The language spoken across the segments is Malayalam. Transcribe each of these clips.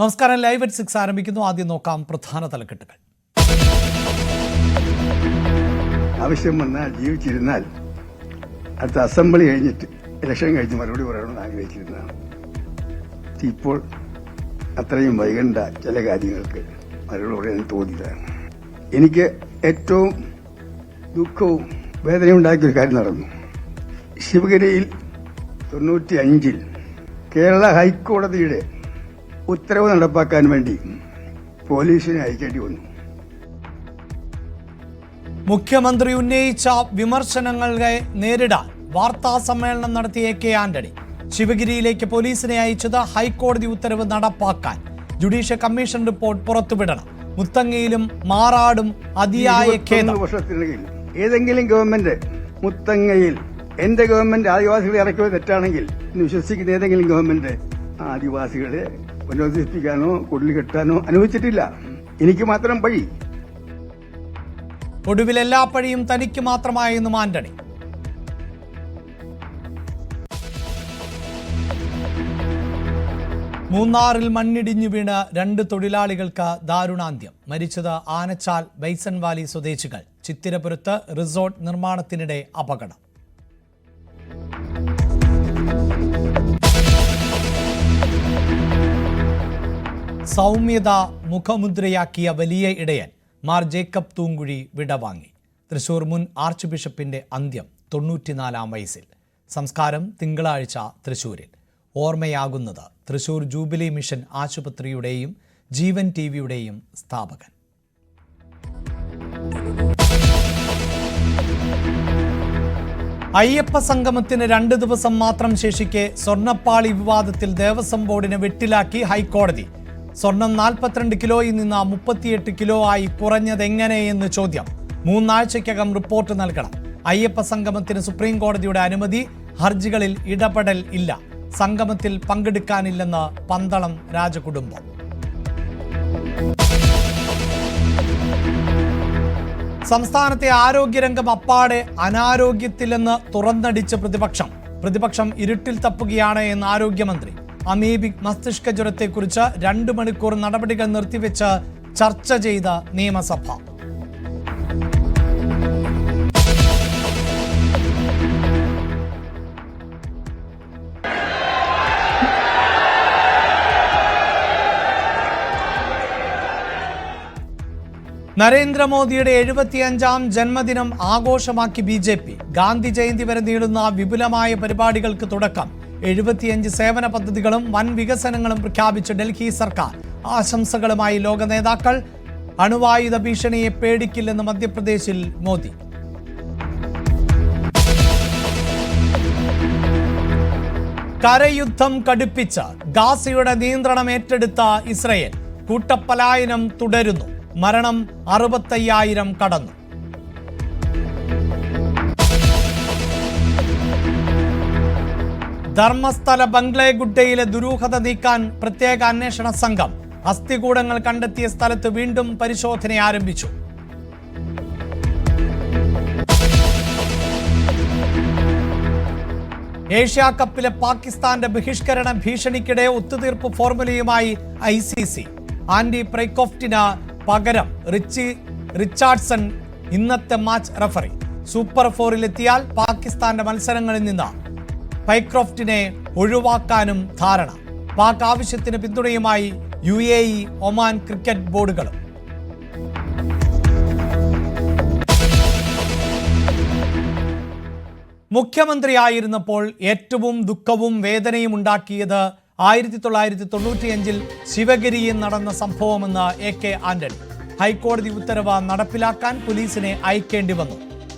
നമസ്കാരം. ലൈവ് അറ്റ് 6 ആരംഭിക്കുന്നു. ആദ്യം നോക്കാം പ്രധാന തലക്കെട്ടുകൾ. ആവശ്യം വന്നാൽ ജീവിച്ചിരുന്നാൽ അടുത്ത അസംബ്ലി കഴിഞ്ഞിട്ട് ഇലക്ഷൻ കഴിഞ്ഞ് മറുപടി പറയണമെന്ന് ആഗ്രഹിച്ചിരുന്നതാണ്. ഇപ്പോൾ അത്രയും വൈകണ്ട ചില കാര്യങ്ങൾക്ക് മറുപടി പറയാൻ തോന്നിയതാണ്. എനിക്ക് ഏറ്റവും ദുഃഖവും വേദനയും ഉണ്ടാക്കിയൊരു കാര്യം നടന്നു. ശിവഗിരിയിൽ 95 കേരള ഹൈക്കോടതിയുടെ ഉത്തരവ് നടപ്പാക്കാൻ വേണ്ടി പോലീസിനെ അയക്കേണ്ടി വന്നു. മുഖ്യമന്ത്രി ഉന്നയിച്ച വിമർശനങ്ങളെ നേരിടാൻ വാർത്താ സമ്മേളനം നടത്തിയ കെ ആന്റണി. ശിവഗിരിയിലേക്ക് പോലീസിനെ അയച്ചത് ഹൈക്കോടതി ഉത്തരവ് നടപ്പാക്കാൻ. ജുഡീഷ്യൽ കമ്മീഷൻ റിപ്പോർട്ട് പുറത്തുവിടണം. മുത്തങ്ങയിലും മാറാടും അതിയായ ഖേദം. വർഷത്തിനിടയിൽ ഏതെങ്കിലും ഗവൺമെന്റ് മുത്തങ്ങയിൽ എന്റെ ഗവൺമെന്റ് ആദിവാസികളെ ഇറക്കിയത് തെറ്റാണെങ്കിൽ വിശ്വസിക്കുന്ന ഏതെങ്കിലും ഗവൺമെന്റ് ആദിവാസികളെ പുനരധിവസിപ്പിക്കാനോ കുടിൽ കെട്ടാനോ അനുവദിച്ചിട്ടില്ല. എനിക്ക് മാത്രം പഴി. ഒടുവിൽ എല്ലാ പഴിയും തനിക്ക് മാത്രമായെന്നും ആന്റണി. മൂന്നാറിൽ മണ്ണിടിഞ്ഞു വീണ് 2 തൊഴിലാളികൾക്ക് ദാരുണാന്ത്യം. മരിച്ചത് ആനച്ചാൽ ബൈസൺ വാലി സ്വദേശികൾ. ചിത്തിരപുരത്ത് റിസോർട്ട് നിർമ്മാണത്തിനിടെ അപകടം. സൗമ്യത മുഖമുദ്രയാക്കിയ വലിയ ഇടയൻ മാർ ജേക്കബ് തൂങ്കുഴി വിടവാങ്ങി. തൃശൂർ മുൻ ആർച്ച് ബിഷപ്പിന്റെ അന്ത്യം 94-ാം വയസ്സിൽ. സംസ്കാരം തിങ്കളാഴ്ച തൃശൂരിൽ. ഓർമ്മയാകുന്നത് തൃശൂർ ജൂബിലി മിഷൻ ആശുപത്രിയുടെയും ജീവൻ ടിവിയുടെയും സ്ഥാപകൻ. അയ്യപ്പ സംഗമത്തിന് 2 ദിവസം മാത്രം ശേഷിക്കെ സ്വർണ്ണപ്പാളി വിവാദത്തിൽ ദേവസ്വം ബോർഡിനെ വെട്ടിലാക്കി ഹൈക്കോടതി. സ്വർണം 42 കിലോയിൽ നിന്ന് 38 കിലോ ആയി കുറഞ്ഞതെങ്ങനെയെന്ന് ചോദ്യം. 3 ആഴ്ചയ്ക്കകം റിപ്പോർട്ട് നൽകണം. അയ്യപ്പ സംഗമത്തിന് സുപ്രീം കോടതിയുടെ അനുമതി. ഹർജികളിൽ ഇടപെടൽ ഇല്ല. സംഗമത്തിൽ പങ്കെടുക്കാനില്ലെന്ന് പന്തളം രാജകുടുംബം. സംസ്ഥാനത്തെ ആരോഗ്യരംഗം അപ്പാടെ അനാരോഗ്യത്തിലെന്ന് തുറന്നടിച്ച് പ്രതിപക്ഷം ഇരുട്ടിൽ തപ്പുകയാണ് എന്ന് ആരോഗ്യമന്ത്രി. അമീബിക് മസ്തിഷ്ക ജ്വരത്തെക്കുറിച്ച് 2 മണിക്കൂർ നടപടികൾ നിർത്തിവെച്ച് ചർച്ച ചെയ്ത നിയമസഭ. നരേന്ദ്രമോദിയുടെ 75-ാം ജന്മദിനം ആഘോഷമാക്കി BJP. ഗാന്ധി ജയന്തി വരെ നീളുന്ന വിപുലമായ പരിപാടികൾക്ക് തുടക്കം. 75 സേവന പദ്ധതികളും വൻ വികസനങ്ങളും പ്രഖ്യാപിച്ച് ഡൽഹി സർക്കാർ. ആശംസകളുമായി ലോക നേതാക്കൾ. അണുവായുധ ഭീഷണിയെ പേടിക്കില്ലെന്ന് മധ്യപ്രദേശിൽ മോദി. കരയുദ്ധം കടുപ്പിച്ച് ഗാസയുടെ നിയന്ത്രണം ഏറ്റെടുത്ത ഇസ്രയേൽ. കൂട്ടപ്പലായനം തുടരുന്നു. മരണം 65,000 കടന്നു. ധർമ്മസ്ഥല ബംഗ്ലേഗുഡയിലെ ദുരൂഹത നീക്കാൻ പ്രത്യേക അന്വേഷണ സംഘം. അസ്ഥികൂടങ്ങൾ കണ്ടെത്തിയ സ്ഥലത്ത് വീണ്ടും പരിശോധന ആരംഭിച്ചു. ഏഷ്യാ കപ്പിലെ പാകിസ്ഥാന്റെ ബഹിഷ്കരണ ഭീഷണിക്കിടെ ഒത്തുതീർപ്പ് ഫോർമുലയുമായി ICC. ആൻഡി പ്രൈക്കോഫ്റ്റിന് പകരം റിച്ചാർഡ്സൺ ഇന്നത്തെ മാച്ച് റഫറി. സൂപ്പർ 4-ലെത്തിയാൽ പാകിസ്ഥാന്റെ മത്സരങ്ങളിൽ നിന്ന് പൈക്രോഫ്റ്റിനെ ഒഴിവാക്കാനും ധാരണ. പാക് ആവശ്യത്തിന് പിന്തുണയുമായി UAE, ഒമാൻ ക്രിക്കറ്റ് ബോർഡുകളും. മുഖ്യമന്ത്രിയായിരുന്നപ്പോൾ ഏറ്റവും ദുഃഖവും വേദനയും ഉണ്ടാക്കിയത് 1995-ൽ ശിവഗിരിയിൽ നടന്ന സംഭവമെന്ന് AK ആന്റണി. ഹൈക്കോടതി ഉത്തരവ് നടപ്പിലാക്കാൻ പോലീസിനെ അയക്കേണ്ടി വന്നു.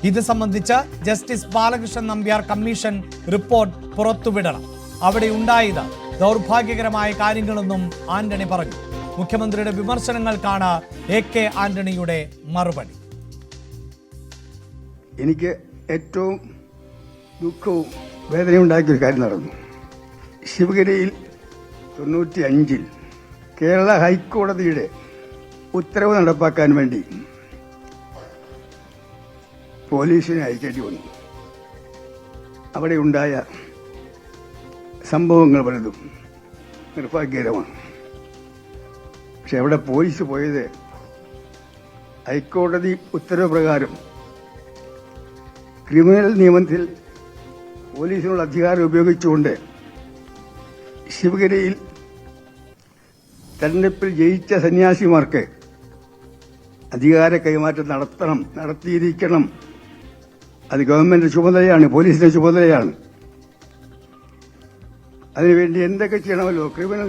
ഇത് സംബന്ധിച്ച് justice Balakrishnan Nambiar commission report പുറത്തുവിടണം. അവിടെ ഉണ്ടായത് ദൗർഭാഗ്യകരമായ കാര്യങ്ങളെന്നും ആന്റണി പറഞ്ഞു. മുഖ്യമന്ത്രിയുടെ വിമർശനങ്ങൾക്കാണ് AK ആന്റണിയുടെ മറുപടി. എനിക്ക് ഏറ്റവും ദുഃഖവും വേദനയും ഉണ്ടാക്കിയൊരു കാര്യം നടന്നു. ശിവഗിരിയിൽ 95-ൽ കേരള ഹൈക്കോടതിയുടെ ഉത്തരവ് നടപ്പാക്കാൻ വേണ്ടി പോലീസിനെ അയക്കേണ്ടി വന്നു. അവിടെ ഉണ്ടായ സംഭവങ്ങൾ പലതും നിർഭാഗ്യകരമാണ്. പക്ഷെ അവിടെ പോലീസ് പോയത് ഹൈക്കോടതി ഉത്തരവ് പ്രകാരം ക്രിമിനൽ നിയമത്തിൽ പോലീസിനുള്ള അധികാരം ഉപയോഗിച്ചുകൊണ്ട് ശിവഗിരിയിൽ തെരഞ്ഞെടുപ്പിൽ ജയിച്ച സന്യാസിമാർക്ക് അധികാര കൈമാറ്റം നടത്തിയിരിക്കണം. അത് ഗവൺമെന്റ് ചുമതലയാണ്, പോലീസിന്റെ ചുമതലയാണ്. അതിനുവേണ്ടി എന്തൊക്കെ ചെയ്യണമല്ലോ ക്രിമിനൽ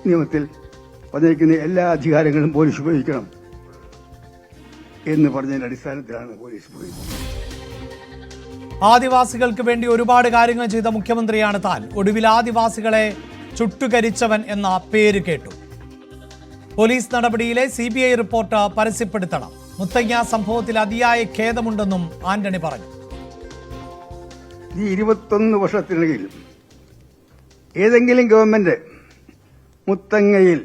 നിയമത്തിൽ പറഞ്ഞിരിക്കുന്ന എല്ലാ അധികാരങ്ങളും പോലീസ് ഉപയോഗിക്കണം എന്ന് പറഞ്ഞതിന്റെ അടിസ്ഥാനത്തിലാണ് പോലീസ് പോയത്. ആദിവാസികൾക്ക് വേണ്ടി ഒരുപാട് കാര്യങ്ങൾ ചെയ്ത മുഖ്യമന്ത്രിയാണ് താൻ. ഒടുവിൽ ആദിവാസികളെ ചുട്ടുകരിച്ചവൻ എന്ന പേര് കേട്ടു. പോലീസ് നടപടിയിലെ CBI റിപ്പോർട്ട് പരസ്യപ്പെടുത്തണം. മുത്തങ്ങ സംഭവത്തിൽ അതിയായ ഖേദമുണ്ടെന്നും ആന്റണി പറഞ്ഞു. ഈ 21 വർഷത്തിനിടയിൽ ഏതെങ്കിലും ഗവൺമെന്റ് മുത്തങ്ങയിൽ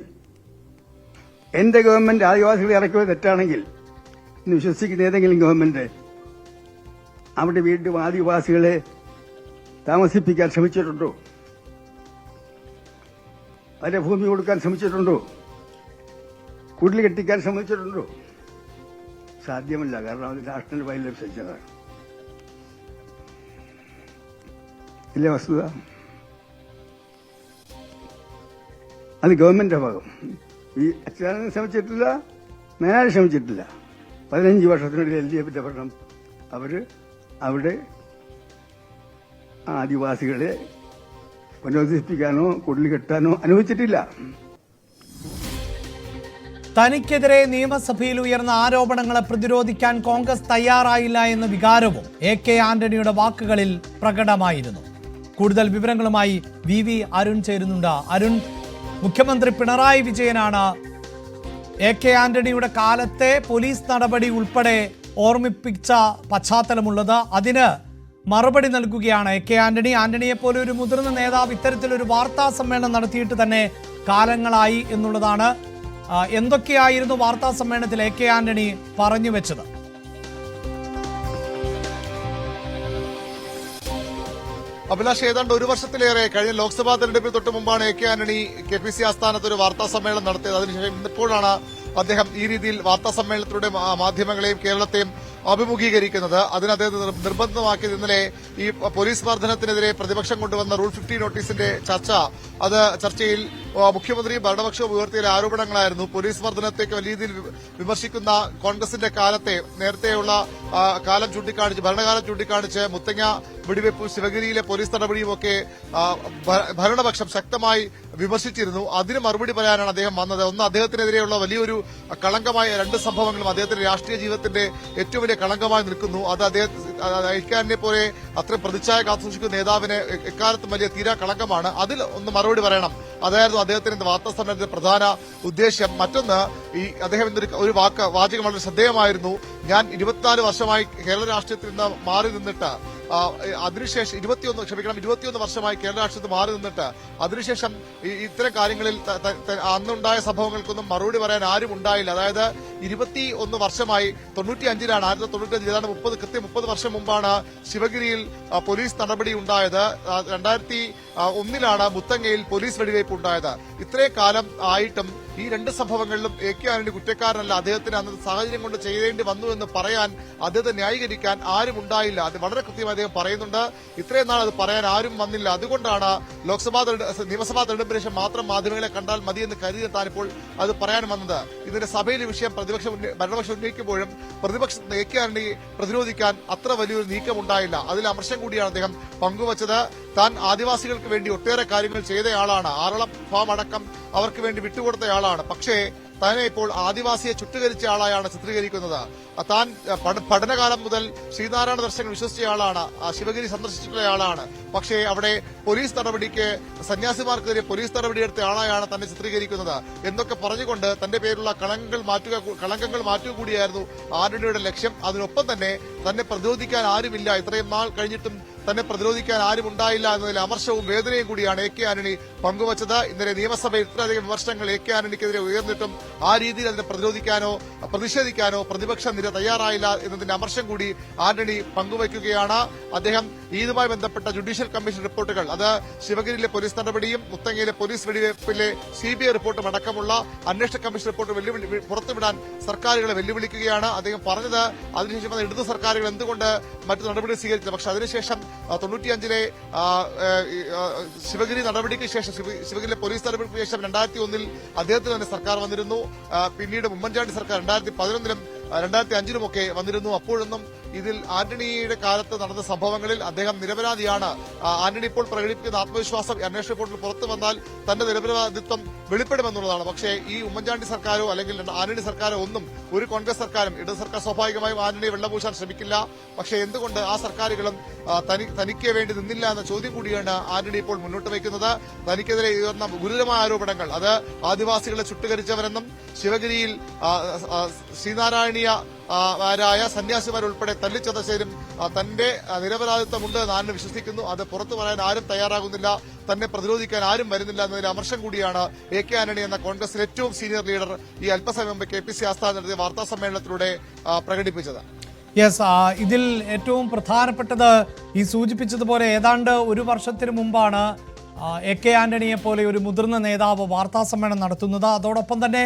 എന്റെ ഗവൺമെന്റ് ആദിവാസികളെ ഇറക്കിയത് തെറ്റാണെങ്കിൽ എന്ന് വിശ്വസിക്കുന്ന ഏതെങ്കിലും ഗവൺമെന്റ് അവിടെ വീണ്ടും ആദിവാസികളെ താമസിപ്പിക്കാൻ ശ്രമിച്ചിട്ടുണ്ടോ? അവരെ ഭൂമി കൊടുക്കാൻ ശ്രമിച്ചിട്ടുണ്ടോ? കുടിൽ കെട്ടിക്കാൻ ശ്രമിച്ചിട്ടുണ്ടോ? സാധ്യമല്ല. കാരണം അത് നാഷണൽ വൈൽഡ് ലൈഫ് സെഞ്ചുറിയാണ്. ഇല്ലേ വസ്തുത? അത് ഗവൺമെന്റിന്റെ ഭാഗം. ഈ അച്ഛനും ശ്രമിച്ചിട്ടില്ല, മേനാട് ശ്രമിച്ചിട്ടില്ല. 15 വർഷത്തിനിടയിൽ LDFന്റെ ഭരണം അവര് അവിടെ ആദിവാസികളെ പുനരധിവസിപ്പിക്കാനോ കുടിൽ കെട്ടാനോ അനുവദിച്ചിട്ടില്ല. തനിക്കെതിരെ നിയമസഭയിൽ ഉയർന്ന ആരോപണങ്ങളെ പ്രതിരോധിക്കാൻ കോൺഗ്രസ് തയ്യാറായില്ല എന്ന വികാരവും AK ആന്റണിയുടെ വാക്കുകളിൽ പ്രകടമായിരുന്നു. കൂടുതൽ വിവരങ്ങളുമായി VV അരുൺ ചേരുന്നുണ്ട്. അരുൺ, മുഖ്യമന്ത്രി പിണറായി വിജയനാണ് AK ആന്റണിയുടെ കാലത്തെ പോലീസ് നടപടി ഉൾപ്പെടെ ഓർമ്മിപ്പിച്ച പശ്ചാത്തലമുള്ളത്. അതിന് മറുപടി നൽകുകയാണ് AK ആന്റണി. ആന്റണിയെ പോലെ ഒരു മുതിർന്ന നേതാവ് ഇത്തരത്തിലൊരു വാർത്താ സമ്മേളനം നടത്തിയിട്ട് തന്നെ കാലങ്ങളായി എന്നുള്ളതാണ്. എന്തൊക്കെയായിരുന്നു വാർത്താ സമ്മേളനത്തിൽ AK ആന്റണി പറഞ്ഞു വെച്ചത്? അഭിലാഷ്, ഏതാണ്ട് ഒരു വർഷത്തിലേറെ കഴിഞ്ഞ ലോക്സഭാ തെരഞ്ഞെടുപ്പിന് തൊട്ട് മുമ്പാണ് AK ആന്റണി KPC ആസ്ഥാനത്ത് ഒരു വാർത്താ സമ്മേളനം നടത്തിയത്. അതിനുശേഷം ഇപ്പോഴാണ് അദ്ദേഹം ഈ രീതിയിൽ വാർത്താ സമ്മേളനത്തിലൂടെ മാധ്യമങ്ങളെയും കേരളത്തെയും അഭിമുഖീകരിക്കുന്നത്. അതിന് അദ്ദേഹം നിർബന്ധമാക്കിയത് ഇന്നലെ ഈ പോലീസ് വർധനത്തിനെതിരെ പ്രതിപക്ഷം കൊണ്ടുവന്ന റൂൾ 50 നോട്ടീസിന്റെ ചർച്ചയിൽ മുഖ്യമന്ത്രിയും ഭരണപക്ഷവും ഉയർത്തിയ ആരോപണങ്ങളായിരുന്നു. പോലീസ് വർധനത്തേക്ക് വലിയ രീതിയിൽ വിമർശിക്കുന്ന കോൺഗ്രസിന്റെ നേരത്തെയുള്ള കാലം ചൂണ്ടിക്കാണിച്ച്, ഭരണകാലം ചൂണ്ടിക്കാണിച്ച് മുത്തങ്ങ വെടിവെപ്പും ശിവഗിരിയിലെ പോലീസ് നടപടിയുമൊക്കെ ഭരണപക്ഷം ശക്തമായി വിമർശിച്ചിരുന്നു. അതിന് മറുപടി പറയാനാണ് അദ്ദേഹം വന്നത്. ഒന്ന്, അദ്ദേഹത്തിനെതിരെയുള്ള വലിയൊരു കളങ്കമായ 2 സംഭവങ്ങളും അദ്ദേഹത്തിന്റെ രാഷ്ട്രീയ ജീവിതത്തിന്റെ ഏറ്റവും വലിയ കളങ്കമായി നിൽക്കുന്നു. അത് അയക്കാനെ പോലെ അത്രയും പ്രതിച്ഛായ കാത്തുസൂക്ഷിക്കുന്ന നേതാവിന് എക്കാലത്തും വലിയ തീരാ കളങ്കമാണ്. അതിൽ ഒന്ന് മറുപടി പറയണം. അതായിരുന്നു അദ്ദേഹത്തിന്റെ വാർത്താ സമ്മേളനത്തിന്റെ പ്രധാന ഉദ്ദേശ്യം. മറ്റൊന്ന്, ഈ അദ്ദേഹം ഒരു വാചകം വളരെ ശ്രദ്ധേയമായിരുന്നു. ഞാൻ 24 വർഷമായി കേരള രാഷ്ട്രീയത്തിൽ നിന്ന് മാറി നിന്നിട്ട് അതിനുശേഷം 21 വർഷമായി കേരള രാഷ്ട്രീയത്തിൽ മാറി നിന്നിട്ട് അതിനുശേഷം ഇത്തരം കാര്യങ്ങളിൽ അന്നുണ്ടായ സംഭവങ്ങൾക്കൊന്നും മറുപടി പറയാൻ ആരും ഉണ്ടായില്ല. അതായത് 21 വർഷമായി 1995 ഏതാണ്ട് കൃത്യം 30 വർഷം മുമ്പാണ് ശിവഗിരിയിൽ പോലീസ് നടപടി ഉണ്ടായത്. 2001 മുത്തങ്ങയിൽ പോലീസ് വെടിവയ്പ് ഉണ്ടായത്. ഇത്രയും കാലം ആയിട്ടും ഈ 2 സംഭവങ്ങളിലും AK ആന്റണി കുറ്റക്കാരനല്ല, അദ്ദേഹത്തിന് അന്നത്തെ സാഹചര്യം കൊണ്ട് ചെയ്യേണ്ടി വന്നു എന്ന് പറയാൻ, അദ്ദേഹത്തെ ന്യായീകരിക്കാൻ ആരും ഉണ്ടായില്ല. അത് വളരെ കൃത്യമായി അദ്ദേഹം പറയുന്നുണ്ട്. ഇത്രയും നാൾ അത് പറയാൻ ആരും വന്നില്ല. അതുകൊണ്ടാണ് നിയമസഭാ തെരഞ്ഞെടുപ്പിന് ശേഷം മാത്രം മാധ്യമങ്ങളെ കണ്ടാൽ മതിയെന്ന് കരുതി താനിപ്പോൾ അത് പറയാൻ വന്നത്. ഇതിന്റെ സഭയിലെ വിഷയം ഭരണപക്ഷം ഉന്നയിക്കുമ്പോഴും പ്രതിപക്ഷത്ത് AK ആന്റണി പ്രതിരോധിക്കാൻ അത്ര വലിയൊരു നീക്കം ഉണ്ടായില്ല. അതിൽ അമർഷം കൂടിയാണ് അദ്ദേഹം പങ്കുവച്ചത്. താൻ ആദിവാസികൾക്ക് വേണ്ടി ഒട്ടേറെ കാര്യങ്ങൾ ചെയ്തയാളാണ്. ആറളം ഫാം അടക്കം അവർക്ക് വേണ്ടി വിട്ടുകൊടുത്തയാളാണ്. പക്ഷേ തന്നെ ഇപ്പോൾ ആദിവാസിയെ ചുട്ടുകരിച്ച ആളായാണ് ചിത്രീകരിക്കുന്നത്. താൻ പഠനകാലം മുതൽ ശ്രീനാരായണ ദർശനം വിശ്വസിച്ചയാളാണ്, ശിവഗിരി സന്ദർശിച്ചിട്ടുള്ളയാളാണ്. പക്ഷേ അവിടെ പോലീസ് നടപടിക്ക്, സന്യാസിമാർക്കെതിരെ പോലീസ് നടപടിയെടുത്ത ആളായാണ് തന്നെ ചിത്രീകരിക്കുന്നത് എന്നൊക്കെ പറഞ്ഞുകൊണ്ട് തന്റെ പേരുള്ള കളങ്കങ്ങൾ മാറ്റുക കൂടിയായിരുന്നു ആന്റണിയുടെ ലക്ഷ്യം. അതിനൊപ്പം തന്നെ പ്രതിരോധിക്കാൻ ആരുമില്ല, ഇത്രയും നാൾ കഴിഞ്ഞിട്ടും തന്നെ പ്രതിരോധിക്കാൻ ആരും ഉണ്ടായില്ല എന്നതിൽ അമർഷവും വേദനയും കൂടിയാണ് AK ആന്റണി പങ്കുവച്ചത്. ഇന്നലെ നിയമസഭയിൽ ഇത്രയധികം വിമർശനങ്ങൾ AK ആന്റണിക്കെതിരെ ഉയർന്നിട്ടും ആ രീതിയിൽ അതിനെ പ്രതിഷേധിക്കാനോ പ്രതിപക്ഷ നിര തയ്യാറായില്ല എന്നതിന്റെ അമർഷം കൂടി ആന്റണി പങ്കുവയ്ക്കുകയാണ്. അദ്ദേഹം ഇതുമായി ബന്ധപ്പെട്ട ജുഡീഷ്യൽ കമ്മീഷൻ റിപ്പോർട്ടുകൾ, അത് ശിവഗിരിയിലെ പോലീസ് നടപടിയും മുത്തങ്ങയിലെ പോലീസ് വെടിവയ്പ്പിലെ CBI റിപ്പോർട്ടും അടക്കമുള്ള അന്വേഷണ കമ്മീഷൻ റിപ്പോർട്ട് പുറത്തുവിടാൻ സർക്കാരുകളെ വെല്ലുവിളിക്കുകയാണ്. അദ്ദേഹം പറഞ്ഞത് അതിനുശേഷം ഇടതു സർക്കാരുകൾ എന്തുകൊണ്ട് മറ്റു നടപടി സ്വീകരിച്ചില്ല. പക്ഷെ അതിനുശേഷം 95-ലെ ശിവഗിരി നടപടിക്ക് ശേഷം, ശിവഗിരിയിലെ പോലീസ് നടപടിക്ക് ശേഷം 2001-ൽ അദ്ദേഹത്തിന് തന്നെ സർക്കാർ വന്നിരുന്നു. പിന്നീട് ഉമ്മൻചാണ്ടി സർക്കാർ 2011-ലും 2005-ലുമൊക്കെ വന്നിരുന്നു. അപ്പോഴൊന്നും ഇതിൽ ആന്റണിയുടെ കാലത്ത് നടന്ന സംഭവങ്ങളിൽ അദ്ദേഹം നിരപരാധിയാണ്. ആന്റണി ഇപ്പോൾ പ്രകടിപ്പിക്കുന്ന ആത്മവിശ്വാസം അന്വേഷണ റിപ്പോർട്ടിൽ പുറത്തു വന്നാൽ തന്റെ നിരപരാധിത്വം വെളിപ്പെടുമെന്നുള്ളതാണ്. പക്ഷേ ഈ ഉമ്മൻചാണ്ടി സർക്കാരോ അല്ലെങ്കിൽ ആന്റണി സർക്കാരോ ഒന്നും, ഒരു കോൺഗ്രസ് സർക്കാരും, ഇടത് സർക്കാർ സ്വാഭാവികമായും ആന്റണിയെ വെള്ളപൂശാൻ ശ്രമിക്കില്ല. പക്ഷേ എന്തുകൊണ്ട് ആ സർക്കാരുകളും തനിക്ക് വേണ്ടി നിന്നില്ല എന്ന ചോദ്യം കൂടിയാണ് ആന്റണി ഇപ്പോൾ മുന്നോട്ട് വയ്ക്കുന്നത്. തനിക്കെതിരെ ഉയർന്ന ഗുരുതരമായ ആരോപണങ്ങൾ, അത് ആദിവാസികളെ ചുട്ടുകരിച്ചവരെന്നും ശിവഗിരിയിൽ ശ്രീനാരായണീയരായ സന്യാസിമാരുൾപ്പെടെ തല്ലിച്ചതച്ചേരും തന്റെ നിരപരാധിത്വമുണ്ട് എന്ന് ആന്റണി വിശ്വസിക്കുന്നു. അത് പുറത്തു പറയാൻ ആരും തയ്യാറാകുന്നില്ല, തന്നെ പ്രതിരോധിക്കാൻ ആരും വരുന്നില്ല എന്നതിന്റെ അമർഷം കൂടിയാണ് AK ആന്റണി എന്ന കോൺഗ്രസിലെ ഏറ്റവും സീനിയർ ലീഡർ ഈ അല്പസമയം മുമ്പ് KPC ആസ്ഥാനത്ത് നടത്തിയ വാർത്താ സമ്മേളനത്തിലൂടെ പ്രകടിപ്പിച്ചത്. ഇതിൽ ഏറ്റവും പ്രധാനപ്പെട്ടത് ഈ സൂചിപ്പിച്ചതുപോലെ ഏതാണ്ട് ഒരു വർഷത്തിന് മുമ്പാണ് AK ആന്റണിയെ പോലെ ഒരു മുതിർന്ന നേതാവ് വാർത്താ സമ്മേളനം നടത്തുന്നത്. അതോടൊപ്പം തന്നെ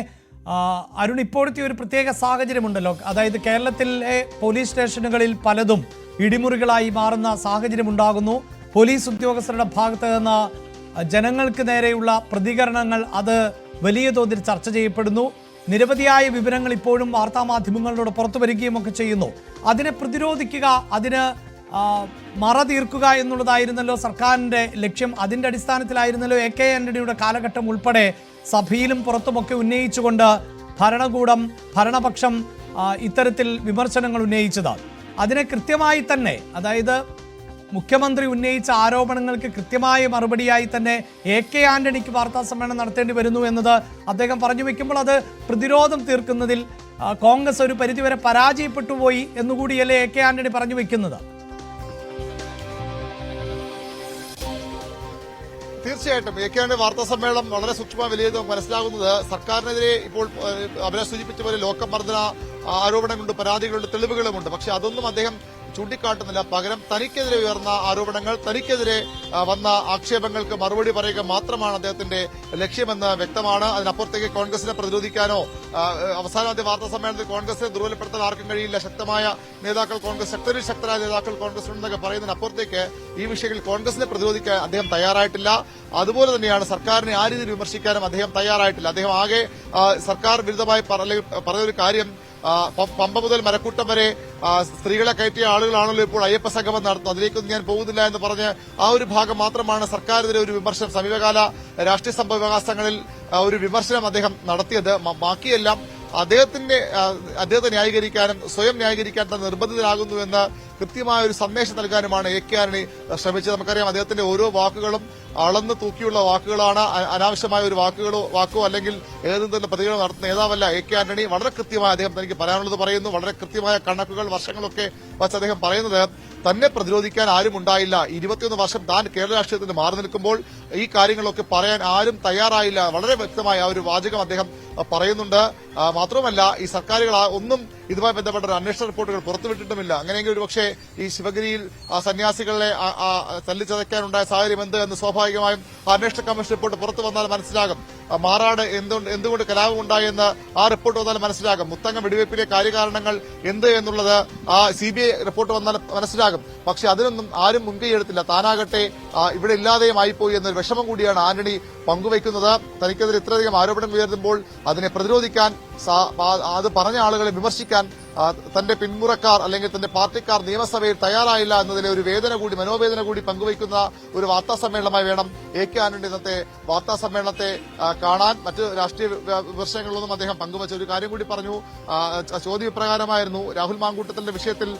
അരുൺ, ഇപ്പോഴത്തെ ഒരു പ്രത്യേക സാഹചര്യമുണ്ടല്ലോ, അതായത് കേരളത്തിലെ പോലീസ് സ്റ്റേഷനുകളിൽ പലതും ഇടിമുറികളായി മാറുന്ന സാഹചര്യം ഉണ്ടാകുന്നു. പോലീസ് ഉദ്യോഗസ്ഥരുടെ ഭാഗത്ത് നിന്ന് ജനങ്ങൾക്ക് നേരെയുള്ള പ്രതികരണങ്ങൾ അത് വലിയ തോതിൽ ചർച്ച ചെയ്യപ്പെടുന്നു. നിരവധിയായ വിവരങ്ങൾ ഇപ്പോഴും വാർത്താമാധ്യമങ്ങളിലൂടെ പുറത്തു വരികയും ഒക്കെ ചെയ്യുന്നു. അതിനെ പ്രതിരോധിക്കുക, അതിന് മറ തീർക്കുക എന്നുള്ളതായിരുന്നല്ലോ സർക്കാരിന്റെ ലക്ഷ്യം. അതിന്റെ അടിസ്ഥാനത്തിലായിരുന്നല്ലോ AK ആന്റണിയുടെ കാലഘട്ടം ഉൾപ്പെടെ സഭയിലും പുറത്തുമൊക്കെ ഉന്നയിച്ചുകൊണ്ട് ഭരണപക്ഷം ഇത്തരത്തിൽ വിമർശനങ്ങൾ ഉന്നയിച്ചത്. അതിനെ കൃത്യമായി തന്നെ, അതായത് മുഖ്യമന്ത്രി ഉന്നയിച്ച ആരോപണങ്ങൾക്ക് കൃത്യമായ മറുപടിയായി തന്നെ AK ആന്റണിക്ക് വാർത്താ സമ്മേളനം നടത്തേണ്ടി വരുന്നു എന്നത് അദ്ദേഹം പറഞ്ഞു വെക്കുമ്പോൾ അത് പ്രതിരോധം തീർക്കുന്നതിൽ കോൺഗ്രസ് ഒരു പരിധിവരെ പരാജയപ്പെട്ടു പോയി എന്നുകൂടിയല്ലേ AK ആന്റണി പറഞ്ഞു വെക്കുന്നത്. തീർച്ചയായിട്ടും AK ആന്റണി വാർത്താ സമ്മേളനം വളരെ സൂക്ഷ്മമായി വലിയത് മനസ്സിലാകുന്നത് സർക്കാരിനെതിരെ ഇപ്പോൾ അഭിലാഷ് സൂചിപ്പിച്ച പോലെ ലോകമർദ്ദന ആരോപണങ്ങളുണ്ട്, പരാതികളുണ്ട്, തെളിവുകളുമുണ്ട്. പക്ഷെ അതൊന്നും അദ്ദേഹം ചൂണ്ടിക്കാട്ടുന്നില്ല. പകരം തനിക്കെതിരെ ഉയർന്ന ആരോപണങ്ങൾ, തനിക്കെതിരെ വന്ന ആക്ഷേപങ്ങൾക്ക് മറുപടി പറയുക മാത്രമാണ് അദ്ദേഹത്തിന്റെ ലക്ഷ്യമെന്ന് വ്യക്തമാണ്. അതിനപ്പുറത്തേക്ക് കോൺഗ്രസിനെ പ്രതിരോധിക്കാനോ, അവസാനത്തെ വാർത്താ സമ്മേളനത്തിൽ കോൺഗ്രസിനെ ദുർബലപ്പെടുത്താൻ ആർക്കും കഴിയില്ല, ശക്തമായ നേതാക്കൾ കോൺഗ്രസ്, ശക്തരിൽ ശക്തരായ നേതാക്കൾ കോൺഗ്രസിനുണ്ടെന്നൊക്കെ പറയുന്നതിനപ്പുറത്തേക്ക് ഈ വിഷയങ്ങളിൽ കോൺഗ്രസിനെ പ്രതിരോധിക്കാൻ അദ്ദേഹം തയ്യാറായിട്ടില്ല. അതുപോലെ തന്നെയാണ് സർക്കാരിനെ ആ രീതിയിൽ വിമർശിക്കാനും അദ്ദേഹം തയ്യാറായിട്ടില്ല. അദ്ദേഹം ആകെ സർക്കാർ വിരുദ്ധമായി പറഞ്ഞൊരു കാര്യം, പമ്പ മുതൽ മരക്കൂട്ടം വരെ സ്ത്രീകളെ കയറ്റിയ ആളുകളാണല്ലോ ഇപ്പോൾ അയ്യപ്പ സംഗമം നടത്തുന്നത്, അതിലേക്കൊന്നും ഞാൻ പോകുന്നില്ല എന്ന് പറഞ്ഞ് ആ ഒരു ഭാഗം മാത്രമാണ് സർക്കാരിനെതിരെ ഒരു വിമർശനം, സമീപകാല രാഷ്ട്രീയ സംഭവ വികാസങ്ങളിൽ ഒരു വിമർശനം അദ്ദേഹം നടത്തിയത്. ബാക്കിയെല്ലാം അദ്ദേഹത്തെ ന്യായീകരിക്കാനും സ്വയം ന്യായീകരിക്കാൻ തന്നെ നിർബന്ധിതരാകുന്നുവെന്ന് കൃത്യമായ ഒരു സന്ദേശം നൽകാനുമാണ് AK ആന്റണി ശ്രമിച്ചത്. നമുക്കറിയാം, അദ്ദേഹത്തിന്റെ ഓരോ വാക്കുകളും അളന്ന് തൂക്കിയുള്ള വാക്കുകളാണ്. അനാവശ്യമായ ഒരു വാക്കോ അല്ലെങ്കിൽ ഏതെങ്കിലും പ്രതികരണം നടത്തുന്ന നേതാവല്ല AK ആന്റണി. വളരെ കൃത്യമായി അദ്ദേഹം തനിക്ക് പറയാനുള്ളത് പറയുന്നു. വളരെ കൃത്യമായ കണക്കുകൾ, വർഷങ്ങളൊക്കെ വച്ച് അദ്ദേഹം പറയുന്നത് തന്നെ പ്രതിരോധിക്കാൻ ആരും ഉണ്ടായില്ല. 21 വർഷം താൻ കേരള രാഷ്ട്രീയത്തിൽ നിന്ന് മാറി നിൽക്കുമ്പോൾ ഈ കാര്യങ്ങളൊക്കെ പറയാൻ ആരും തയ്യാറായില്ല. വളരെ വ്യക്തമായ ആ ഒരു വാചകം അദ്ദേഹം പറയുന്നുണ്ട്. മാത്രമല്ല, ഈ സർക്കാരുകൾ ഒന്നും ഇതുമായി ബന്ധപ്പെട്ട ഒരു അന്വേഷണ റിപ്പോർട്ടുകൾ പുറത്തുവിട്ടിട്ടുമില്ല. അങ്ങനെയെങ്കിൽ ഒരുപക്ഷെ ഈ ശിവഗിരിയിൽ സന്യാസികളെ തല്ലിച്ചതയ്ക്കാനുണ്ടായ സാഹചര്യം എന്ത് എന്ന് സ്വാഭാവികമായും അന്വേഷണ കമ്മീഷൻ റിപ്പോർട്ട് പുറത്തു വന്നാൽ മനസ്സിലാകും. മാറാട് എന്തുകൊണ്ട് കലാപം ഉണ്ടായെന്ന് ആ റിപ്പോർട്ട് വന്നാൽ മനസ്സിലാകും. മുത്തങ്ങ വെടിവയ്പ്പിലെ കാര്യകാരണങ്ങൾ എന്ത് എന്നുള്ളത് ആ CBI റിപ്പോർട്ട് വന്നാൽ മനസ്സിലാകും. പക്ഷെ അതിനൊന്നും ആരും മുൻകൈയെടുത്തില്ല. താനാകട്ടെ ഇവിടെ ഇല്ലാതെയും ആയിപ്പോയി എന്നൊരു വിഷമം കൂടിയാണ് ആന്റണി പങ്കുവയ്ക്കുന്നത്. തനിക്കെതിരെ ഇത്രയധികം ആരോപണം ഉയർത്തുമ്പോൾ അതിനെ പ്രതിരോധിക്കാൻ, അത് പറഞ്ഞ ആളുകളെ വിമർശിക്കാൻ തന്റെ പിന്മുറക്കാർ അല്ലെങ്കിൽ തന്റെ പാർട്ടിക്കാർ നിയമസഭയിൽ തയ്യാറായില്ല എന്നതിലെ ഒരു മനോവേദന കൂടി പങ്കുവയ്ക്കുന്ന ഒരു വാർത്താ സമ്മേളനമായി വേണം AK ആന്റണി ഇന്നത്തെ വാർത്താ സമ്മേളനത്തെ കാണാൻ. മറ്റ് രാഷ്ട്രീയ വിമർശനങ്ങളൊന്നും അദ്ദേഹം പങ്കുവച്ച ഒരു കാര്യം കൂടി പറഞ്ഞു. ചോദ്യം ഇപ്രകാരമായിരുന്നു: രാഹുൽ മാങ്കൂട്ടത്തിന്റെ വിഷയത്തിൽ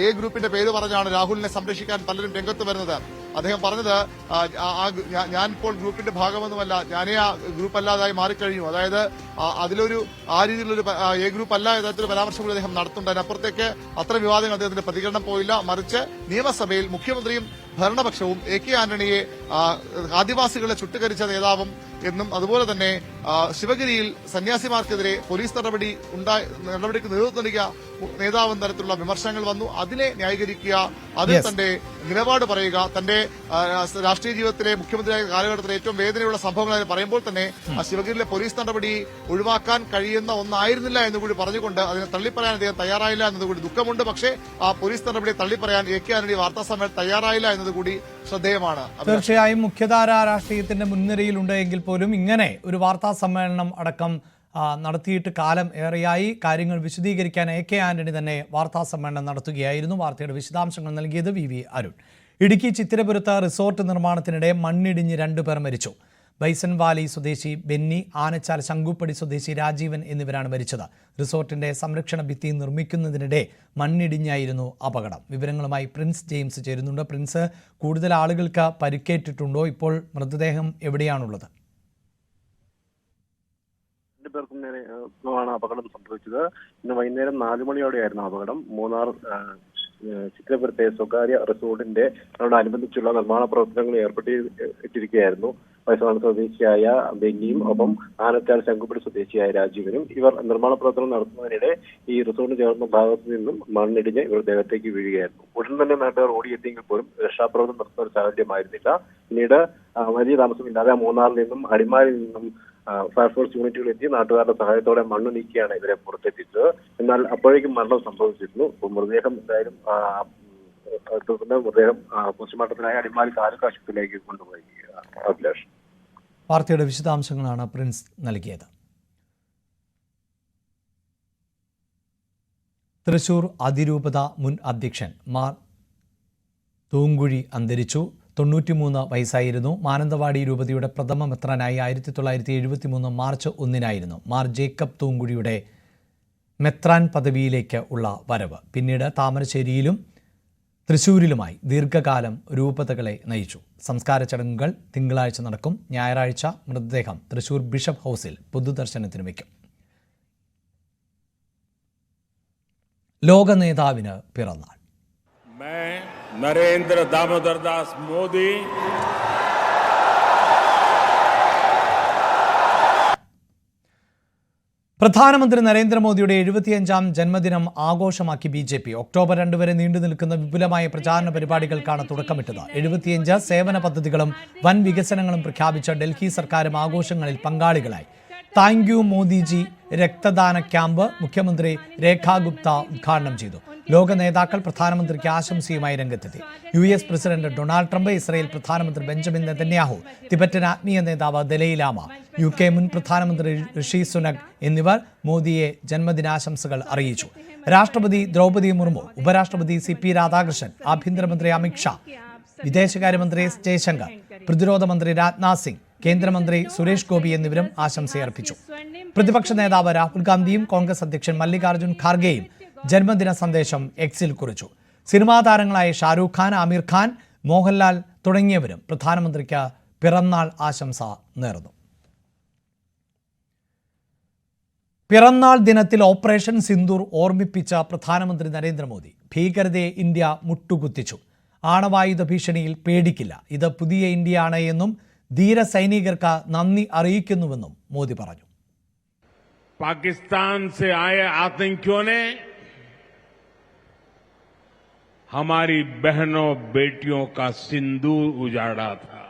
A ഗ്രൂപ്പിന്റെ പേര് പറഞ്ഞാണ് രാഹുലിനെ സംരക്ഷിക്കാൻ പലരും രംഗത്ത് വരുന്നത്. അദ്ദേഹം പറഞ്ഞത്, ഞാനിപ്പോൾ ഗ്രൂപ്പിന്റെ ഭാഗമൊന്നുമല്ല, ഞാനേ ആ ഗ്രൂപ്പ് അല്ലാതായി മാറിക്കഴിഞ്ഞു. അതായത് അതിലൊരു ആ രീതിയിലൊരു A ഗ്രൂപ്പ് അല്ല യഥാർത്ഥത്തിൽ പരാമർശം കൂടി അദ്ദേഹം നടത്തുന്നുണ്ട്. അതിനപ്പുറത്തേക്ക് അത്ര വിവാദങ്ങൾ അദ്ദേഹത്തിന്റെ പ്രതികരണം പോയില്ല. മറിച്ച് നിയമസഭയിൽ മുഖ്യമന്ത്രിയും ഭരണപക്ഷവും AK ആന്റണിയെ ആദിവാസികളെ ചുട്ടുകരിച്ച നേതാവും എന്നും അതുപോലെ തന്നെ ശിവഗിരിയിൽ സന്യാസിമാർക്കെതിരെ പോലീസ് നടപടിക്ക് നേതൃത്വം നൽകിയ നേതാവെന്ന തരത്തിലുള്ള വിമർശനങ്ങൾ വന്നു. അതിനെ ന്യായീകരിക്കുക, അതിൽ തന്റെ നിലപാട് പറയുക, തന്റെ രാഷ്ട്രീയ ജീവിതത്തിലെ മുഖ്യമന്ത്രിയായ കാലഘട്ടത്തിലെ ഏറ്റവും വേദനയുള്ള സംഭവങ്ങൾ പറയുമ്പോൾ തന്നെ ശിവഗിരിയിലെ പോലീസ് നടപടി ഒഴിവാക്കാൻ കഴിയുന്ന ഒന്നായിരുന്നില്ല എന്നുകൂടി പറഞ്ഞുകൊണ്ട് അതിനെ തള്ളിപ്പറയാൻ അദ്ദേഹം തയ്യാറായില്ല എന്നതുകൂടി ദുഃഖമുണ്ട്. പക്ഷേ ആ പോലീസ് നടപടിയെ തള്ളിപ്പറയാൻ എ കെ ആന്റണി വാർത്താസമ്മേളനം തയ്യാറായില്ല എന്നതുകൂടി ശ്രദ്ധേയമാണ്. തീർച്ചയായും മുഖ്യധാരാ രാഷ്ട്രീയത്തിന്റെ മുൻനിരയിലുണ്ട് എങ്കിൽ പോലും ഇങ്ങനെ ഒരു വാർത്താ സമ്മേളനം അടക്കം നടത്തിയിട്ട് കാലം ഏറെയായി. കാര്യങ്ങൾ വിശദീകരിക്കാൻ എ കെ ആന്റണി തന്നെ വാർത്താ സമ്മേളനം നടത്തുകയായിരുന്നു. വാർത്തയുടെ വിശദാംശങ്ങൾ നൽകിയത് വി അരുൺ. ഇടുക്കി ചിത്തിരപുരത്ത് റിസോർട്ട് നിർമ്മാണത്തിനിടെ മണ്ണിടിഞ്ഞ് 2 പേർ മരിച്ചു. ബൈസൺ വാലി സ്വദേശി ബെന്നി, ആനച്ചാൽ ശങ്കുപ്പടി സ്വദേശി രാജീവൻ എന്നിവരാണ് മരിച്ചത്. റിസോർട്ടിന്റെ സംരക്ഷണ ഭിത്തി നിർമ്മിക്കുന്നതിനിടെ മണ്ണിടിഞ്ഞായിരുന്നു അപകടം. വിവരങ്ങളുമായി പ്രിൻസ് ജെയിംസ് ചേരുന്നുണ്ട്. പ്രിൻസ്, കൂടുതൽ ആളുകൾക്ക് പരിക്കേറ്റിട്ടുണ്ടോ? ഇപ്പോൾ മൃതദേഹം എവിടെയാണുള്ളത്? പേർക്കും നേരെയാണ് അപകടം സംഭവിച്ചത്. ഇന്ന് വൈകുന്നേരം 4 മണിയോടെയായിരുന്നു അപകടം. മൂന്നാർ ചിത്രപുരത്തെ സ്വകാര്യ റിസോർട്ടിന്റെ അനുബന്ധിച്ചുള്ള നിർമ്മാണ പ്രവർത്തനങ്ങൾ ഏർപ്പെട്ടിരിക്കുകയായിരുന്നു. വയസ്സാണ് സ്വദേശിയായ ബെന്നിയും ഒപ്പം ആനച്ചാൽ ശങ്കുപ്പടി സ്വദേശിയായ രാജീവനും. ഇവർ നിർമ്മാണ പ്രവർത്തനം നടത്തുന്നതിനിടെ ഈ റിസോർട്ടിന് ചേർന്ന ഭാഗത്തു നിന്നും മണ്ണിടിഞ്ഞ് ഇവർ ദേഹത്തേക്ക് വീഴുകയായിരുന്നു. ഉടൻ തന്നെ നാട്ടുകാർ ഓടിയെത്തിയെങ്കിൽ പോലും രക്ഷാപ്രവർത്തനം നടത്തുന്ന ഒരു സാഹചര്യമായിരുന്നില്ല. പിന്നീട് വലിയ താമസമില്ലാതെ മൂന്നാറിൽ നിന്നും അടിമാലിൽ നിന്നും ഫയർഫോഴ്സ് യൂണിറ്റുകൾ എത്തി നാട്ടുകാരുടെ സഹായത്തോടെ മണ്ണ് നീക്കിയാണ് ഇവരെ പുറത്തെത്തിച്ചത്. എന്നാൽ അപ്പോഴേക്കും മരണം സംഭവിച്ചിരുന്നു. മൃതദേഹം എന്തായാലും പോസ്റ്റ്മോർട്ടത്തിനായി അടിമാലി താലൂക്ക് ആശുപത്രിയിലേക്ക് കൊണ്ടുപോയി. അഭിലാഷ്, വാർത്തയുടെ വിശദാംശങ്ങളാണ് പ്രിൻസ് നൽകിയത്. തൃശൂർ അതിരൂപത മുൻ അധ്യക്ഷൻ മാർ തൂങ്കുഴി അന്തരിച്ചു. 93 വയസ്സായിരുന്നു. മാനന്തവാടി രൂപതയുടെ പ്രഥമ മെത്രാനായി 1973 മാർച്ച് 1 മാർ ജേക്കബ് തൂങ്കുഴിയുടെ മെത്രാൻ പദവിയിലേക്ക് ഉള്ള വരവ്. പിന്നീട് താമരശ്ശേരിയിലും തൃശ്ശൂരിലുമായി ദീർഘകാലം രൂപതകളെ നയിച്ചു. സംസ്കാര ചടങ്ങുകൾ തിങ്കളാഴ്ച നടക്കും. ഞായറാഴ്ച മൃതദേഹം തൃശൂർ ബിഷപ്പ് ഹൗസിൽ പൊതുദർശനത്തിന് വയ്ക്കും. ലോക നേതാവിന് പിറന്നാൾ. नरेंद्र दामोदर दास मोदी പ്രധാനമന്ത്രി നരേന്ദ്രമോദിയുടെ 75ാം ജന്മദിനം ആഘോഷമാക്കി BJP. ഒക്ടോബർ 2 വരെ നീണ്ടു നിൽക്കുന്ന വിപുലമായ പ്രചാരണ പരിപാടികൾക്കാണ് തുടക്കമിട്ടത്. 75 സേവന പദ്ധതികളും വൻ വികസനങ്ങളും പ്രഖ്യാപിച്ച ഡൽഹി സർക്കാരും ആഘോഷങ്ങളിൽ പങ്കാളികളായി. താങ്ക് യു മോദിജി രക്തദാന ക്യാമ്പ് മുഖ്യമന്ത്രി രേഖാ ഗുപ്ത ഉദ്ഘാടനം ചെയ്തു. ലോക നേതാക്കൾ പ്രധാനമന്ത്രിക്ക് ആശംസയുമായി രംഗത്തെത്തി. US president Donald Trump, Israel പ്രധാനമന്ത്രി ബെഞ്ചമിൻ നെതന്യാഹു, തിബറ്റൻ ആത്മീയ നേതാവ് ദലൈ ലാമ, UK മുൻ പ്രധാനമന്ത്രി ഋഷി സുനക് എന്നിവർ മോദിയെ ജന്മദിനാശംസകൾ അറിയിച്ചു. രാഷ്ട്രപതി ദ്രൗപദി മുർമു, ഉപരാഷ്ട്രപതി CP രാധാകൃഷ്ണൻ, ആഭ്യന്തരമന്ത്രി അമിത്ഷാ, വിദേശകാര്യമന്ത്രി എസ് ജയശങ്കർ, പ്രതിരോധ മന്ത്രി രാജ്നാഥ് സിംഗ്, കേന്ദ്രമന്ത്രി സുരേഷ് ഗോപി എന്നിവരും ആശംസയർപ്പിച്ചു. പ്രതിപക്ഷ നേതാവ് രാഹുൽ ഗാന്ധിയും കോൺഗ്രസ് അധ്യക്ഷൻ മല്ലികാർജ്ജുൻ ഖാർഗെയും ജന്മദിന സന്ദേശം എക്സിൽ കുറിച്ചു. സിനിമാ താരങ്ങളായ ഷാരൂഖ് ഖാൻ, ആമിർ ഖാൻ, മോഹൻലാൽ തുടങ്ങിയവരും പ്രധാനമന്ത്രിക്ക് പിറന്നാൾ ആശംസ നേർന്നു. പിറന്നാൾ ദിനത്തിൽ ഓപ്പറേഷൻ സിന്ദൂർ ഓർമ്മിപ്പിച്ച പ്രധാനമന്ത്രി നരേന്ദ്രമോദി. ഭീകരതയെ ഇന്ത്യ മുട്ടുകുത്തിച്ചു. ആണവായുധ ഭീഷണിയിൽ പേടിക്കില്ല. ഇത് പുതിയ ഇന്ത്യയാണ് എന്നും ധീര സൈനികർക്ക് നന്ദി അറിയിക്കുന്നുവെന്നും മോദി പറഞ്ഞു. पाकिस्तान से आए आतंकियों ने हमारी बहनों बेटियों का सिंदूर उजाड़ा था.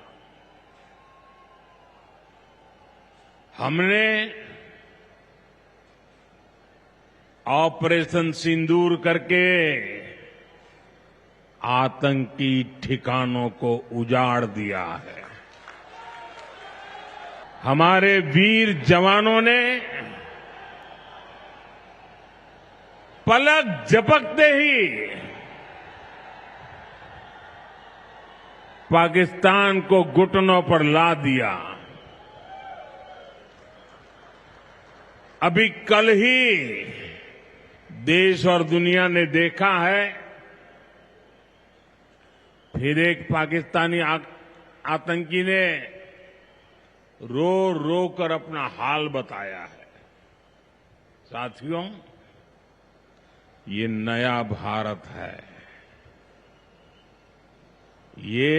हमने ऑपरेशन सिंदूर करके आतंकी ठिकानों को उजाड़ दिया है. हमारे वीर जवानों ने पलक झपकते ही पाकिस्तान को घुटनों पर ला दिया. अभी कल ही देश और दुनिया ने देखा है, फिर एक पाकिस्तानी आतंकी ने रो रो कर अपना हाल बताया है. साथियों, ये नया भारत है. ये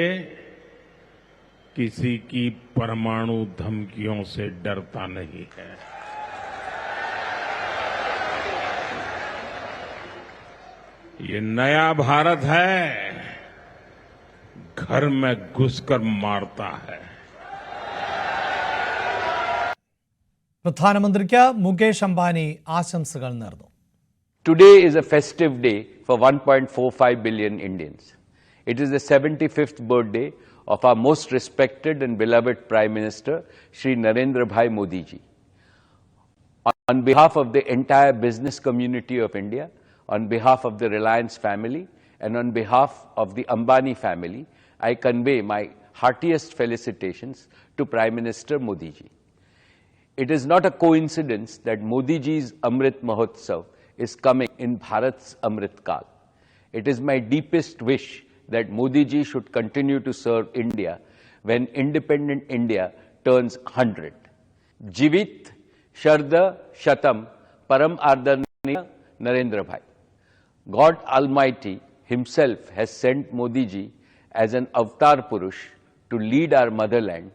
किसी की परमाणु धमकियों से डरता नहीं है. ये नया भारत है, घर में घुसकर मारता है। പ്രധാനമന്ത്രിക്ക് മുകേഷ് അംബാനി ആശംസകൾ നേർന്നു. Today is a festive day for 1.45 billion Indians. It is the 75th birthday of our most respected and beloved Prime Minister, Shri Narendra Bhai Modi ji. On behalf of the entire business community of India, on behalf of the Reliance family, and on behalf of the Ambani family, I convey my heartiest felicitations to Prime Minister Modi ji. It is not a coincidence that Modi ji's Amrit Mahotsav is coming in Bharat's Amrit Kal. It is my deepest wish that Modi ji should continue to serve India when independent India turns 100. Jivit Sharda Shatam Param Ardaniya Narendra Bhai. God Almighty himself has sent Modi ji as an avatar Purush to lead our motherland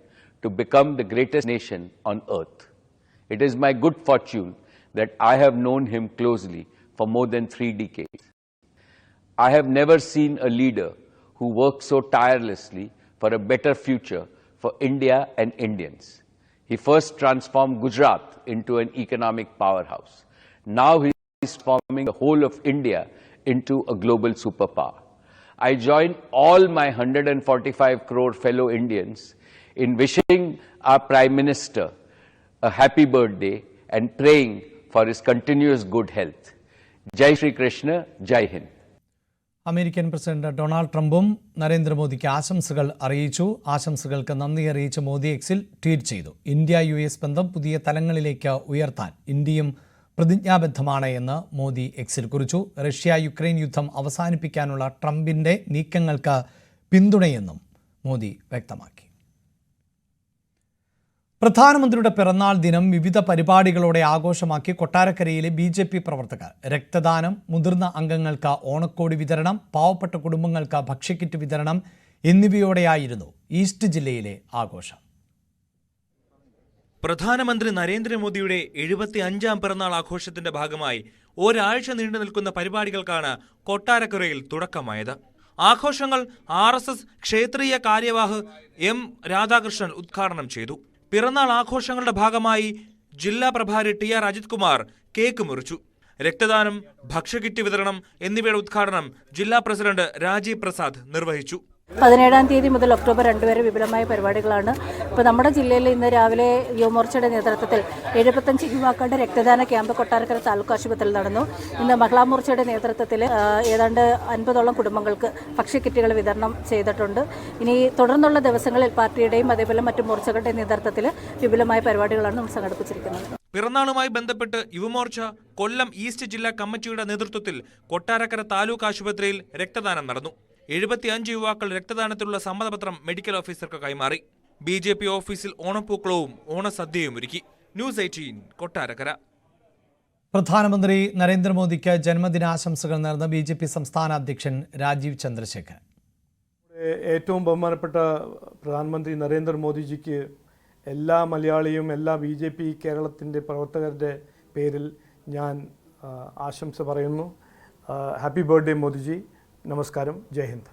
to become the greatest nation on earth. It is my good fortune that I have known him closely for more than 3 decades. I have never seen a leader who worked so tirelessly for a better future for India and Indians. He first transformed Gujarat into an economic powerhouse. Now he is transforming the whole of India into a global superpower. I join all my 145 crore fellow Indians in wishing our Prime Minister a happy birthday and praying for his continuous good health. Jai Shri Krishna, Jai Hind. American president Donald ട്രംപും നരേന്ദ്രമോദിക്ക് ആശംസകൾ അറിയിച്ചു. ആശംസകൾക്ക് നന്ദി അറിയിച്ച് മോദി എക്സിൽ ട്വീറ്റ് ചെയ്തു. ഇന്ത്യ US ബന്ധം പുതിയ തലങ്ങളിലേക്ക് ഉയർത്താൻ ഇന്ത്യയും പ്രതിജ്ഞാബദ്ധമാണ് എന്ന് മോദി എക്സിൽ കുറിച്ചു. റഷ്യ യുക്രൈൻ യുദ്ധം അവസാനിപ്പിക്കാനുള്ള ട്രംപിന്റെ നീക്കങ്ങൾക്ക് പിന്തുണയെന്നും മോദി വ്യക്തമാക്കി. പ്രധാനമന്ത്രിയുടെ പിറന്നാൾ ദിനം വിവിധ പരിപാടികളോടെ ആഘോഷമാക്കി കൊട്ടാരക്കരയിലെ BJP പ്രവർത്തകർ. രക്തദാനം, മുതിർന്ന അംഗങ്ങൾക്ക് ഓണക്കോടി വിതരണം, പാവപ്പെട്ട കുടുംബങ്ങൾക്ക് ഭക്ഷ്യക്കിറ്റ് വിതരണം എന്നിവയോടെയായിരുന്നു ഈസ്റ്റ് ജില്ലയിലെ ആഘോഷം. പ്രധാനമന്ത്രി നരേന്ദ്രമോദിയുടെ 75ാം പിറന്നാൾ ആഘോഷത്തിന്റെ ഭാഗമായി ഒരാഴ്ച നീണ്ടു നിൽക്കുന്ന പരിപാടികൾക്കാണ് കൊട്ടാരക്കരയിൽ തുടക്കമായത്. ആഘോഷങ്ങൾ RSS ക്ഷേത്രീയ കാര്യവാഹ് M രാധാകൃഷ്ണൻ ഉദ്ഘാടനം ചെയ്തു. പിറന്നാൾ ആഘോഷങ്ങളുടെ ഭാഗമായി ജില്ലാ പ്രഭാരി TR അജിത് കുമാർ കേക്ക് മുറിച്ചു. രക്തദാനം, ഭക്ഷ്യക്കിറ്റ് വിതരണം എന്നിവയുടെ ഉദ്ഘാടനം ജില്ലാ പ്രസിഡന്റ് രാജീവ് പ്രസാദ് നിർവഹിച്ചു. 17-ാം തീയതി മുതൽ ഒക്ടോബർ 2 വരെ വിപുലമായ പരിപാടികളാണ്. ഇപ്പോൾ നമ്മുടെ ജില്ലയിൽ ഇന്ന് രാവിലെ യുവമോർച്ചയുടെ നേതൃത്വത്തിൽ 75 യുവാക്കളുടെ രക്തദാന ക്യാമ്പ് കൊട്ടാരക്കര താലൂക്ക് ആശുപത്രിയിൽ നടന്നു. ഇന്ന് മഹിളാ മോർച്ചയുടെ നേതൃത്വത്തിൽ ഏതാണ്ട് 50ഓളം കുടുംബങ്ങൾക്ക് ഭക്ഷ്യക്കിറ്റുകൾ വിതരണം ചെയ്തിട്ടുണ്ട്. ഇനി തുടർന്നുള്ള ദിവസങ്ങളിൽ പാർട്ടിയുടെയും അതേപോലെ മറ്റു മോർച്ചകളുടെയും നേതൃത്വത്തിൽ വിപുലമായ പരിപാടികളാണ് നമ്മൾ സംഘടിപ്പിച്ചിരിക്കുന്നത്. പിറന്നാളുമായി ബന്ധപ്പെട്ട് യുവമോർച്ച കൊല്ലം ഈസ്റ്റ് ജില്ലാ കമ്മിറ്റിയുടെ നേതൃത്വത്തിൽ കൊട്ടാരക്കര താലൂക്ക് ആശുപത്രിയിൽ രക്തദാനം നടന്നു. 75 യുവാക്കൾ രക്തദാനത്തിലുള്ള സമ്മതപത്രം മെഡിക്കൽ ഓഫീസർക്ക് കൈമാറി. BJP ഓഫീസിൽ ഓണപ്പൂക്കളവും ഓണസദ്യയും ഒരുക്കി. ന്യൂസ് 18 കൊട്ടാരക്കര. പ്രധാനമന്ത്രി നരേന്ദ്രമോദിക്ക് ജന്മദിനാശംസകൾ നേർന്ന BJP സംസ്ഥാന അധ്യക്ഷൻ രാജീവ് ചന്ദ്രശേഖർ. ഏറ്റവും ബഹുമാനപ്പെട്ട പ്രധാനമന്ത്രി നരേന്ദ്രമോദിജിക്ക് എല്ലാ മലയാളിയും എല്ലാ BJP കേരളത്തിൻ്റെ പ്രവർത്തകരുടെ പേരിൽ ഞാൻ ആശംസ പറയുന്നു. Happy birthday Modiji. നമസ്കാരം. ജയ് ഹിന്ദ്.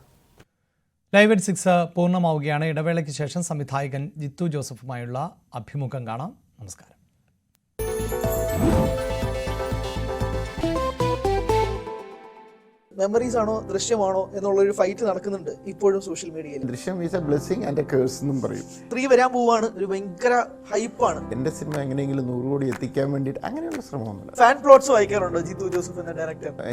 ലൈവ് അറ്റ് 6 പൂർണ്ണമാവുകയാണ്. ഇടവേളയ്ക്ക് ശേഷം സംവിധായകൻ ജിത്തു ജോസഫുമായുള്ള അഭിമുഖം കാണാം. നമസ്കാരം. മെമ്മറീസ് ആണോ ദൃശ്യമാണോ എന്നുള്ളൊരു ഫൈറ്റ് നടക്കുന്നുണ്ട് ഇപ്പോഴും സോഷ്യൽ മീഡിയയിൽ. ദൃശ്യം is A blessing and A curse എന്നും പറയും. 3 വരാൻ പോവാണ്. ഒരു ഭയങ്കര ഹൈപ്പാണ്. എന്റെ സിനിമ എങ്ങനെയെങ്കിലും 100 കോടി എത്തിക്കാൻ വേണ്ടിയിട്ട് അങ്ങനെയുള്ള ശ്രമമൊന്നുമില്ല. ഫാൻ പ്ലോട്ട്സ് വായിക്കാറുണ്ടോ ജിത്തു ജോസഫ് എന്ന ഡയറക്ടർ?